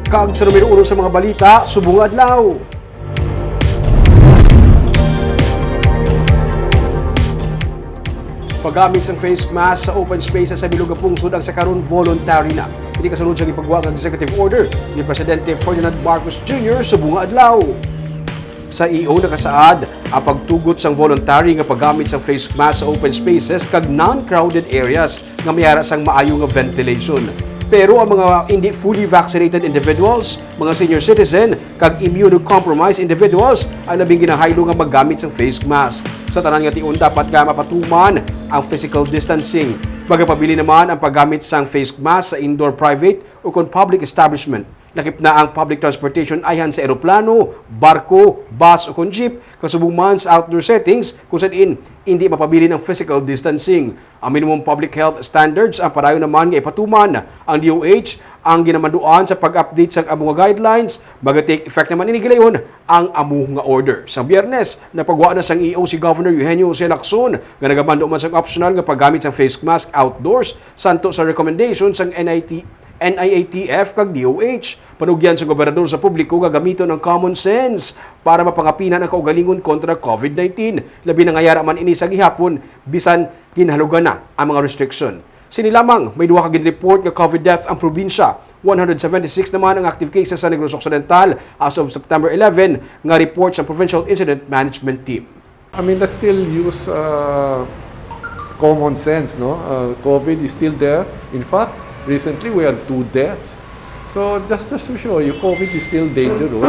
Kag sa numero 1 sa mga balita, subong adlaw. Paggamit ng face mask sa open spaces sa bilog nga pungsod ang sakaron voluntary na. Hindi kasunod sa gipagawa ng executive order ni Presidente Ferdinand Marcos Jr. subong adlaw. Sa EO nakasaad ang pagtugot sang voluntary nga paggamit sang face mask sa open spaces kag non-crowded areas nga mayara sang maayo nga ventilation. Pero ang mga hindi fully vaccinated individuals, mga senior citizen, kag immunocompromised individuals ang labing ginahaylo nga maggamit sang face mask. Sa tanan nga tion dapat nga mapatuman ang physical distancing. Magapabili naman ang paggamit sang face mask sa indoor private o kon public establishment. Lakip na ang public transportation ayhan sa eroplano, barko, bus o kon jeep kasubong man sa outdoor settings kung saan hindi mapabili ng physical distancing. Ang minimum public health standards ang padayon naman nga ipatuman. Ang DOH ang ginamanduan sa pag-update sa among guidelines maga-take effect naman inigilayon ang among nga order. Sa Biyernes, napagwa na sang EO si Governor Eugenio C. Lacson nga nagamando man sang optional nga paggamit sa face mask outdoors santo sa recommendation sang NIATF kag DOH. Panugyan sa gobernador sa publiko nga gamiton ng common sense para mapangapinan ang kaugalingon kontra COVID-19. Labi na ngayara man ini sa gihapon bisan ginhalugan na ang mga restriction. Sini lamang may duha ka gin-report nga COVID death ang probinsya. 176 naman ang active cases sa Negros Occidental as of September 11 nga report sa Provincial Incident Management Team. I mean, let's still use common sense, no? COVID is still there. In fact, recently we had 2 deaths. So just to show you, COVID is still dangerous.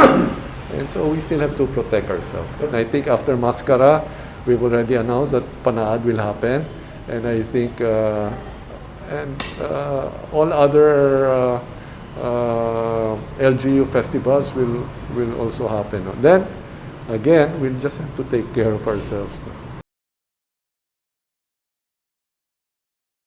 And so we still have to protect ourselves. And I think after Mascara, we've already announced that Panaad will happen. And I think all other LGU festivals will also happen. Then, again, we'll just have to take care of ourselves.